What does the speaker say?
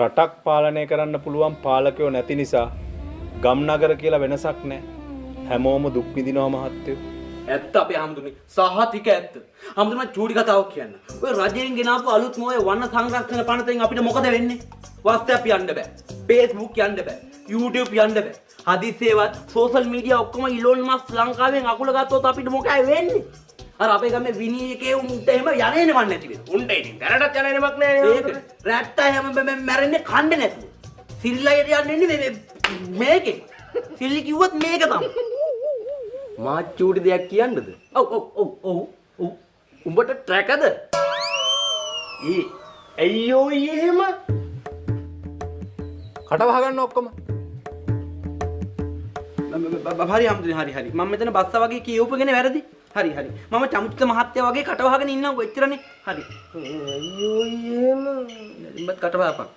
රටක් පාලනය කරන්න පුළුවන් පාලකයෝ නැති නිසා ගම් නගර කියලා වෙනසක් නැහැ. හැමෝම දුක් විඳිනවා මහත්තයෝ. ඇත්ත අපේ හම්දුනේ සහතික ඇත්ත. හම්දුනේ මම චූටි කතාවක් කියන්න. ඔය රජයෙන් ගෙනාපු අලුත්ම ඔය වන සංරක්ෂණ පනතෙන් අපිට මොකද වෙන්නේ? WhatsApp යන්න බෑ. Facebook යන්න බෑ. YouTube යන්න බෑ. හදිස්සේවත් සෝෂල් මීඩියා ඔක්කොම ඉලෝන් මස්ක් ලංකාවෙන් අකුල ගත්තොත් අපිට මොකයි වෙන්නේ? අර අපේ ගමේ විනී එකේ උන්ට එහෙම යන්නේ නමක් නැති වෙන. උන්ට ඉතින් දැනටත් යන්නේ නමක් නෑ. ඒක රැට්ටා හැම මැරෙන්නේ කණ්ඩ නැතුව. සිල්ලයට යන්නේ මේ මේකේ. සිල්ලි කිව්වත් මේක තමයි. මා චූටි දෙයක් කියන්නද? ඔව්. උඹට ට්‍රැකද? අයියෝ එහෙම කට වහගන්න ඔක්කොම. හරි හම්දුනේ හරි. මම මෙතන බස්සා වගේ කියවපගෙන වැරදි. හරි. මම චමුත්ත මහත්තයා වගේ කට වහගෙන ඉන්නකො එච්චරනේ. හරි. අයියෝ එහෙම. ඉඹත් කට වහපන්.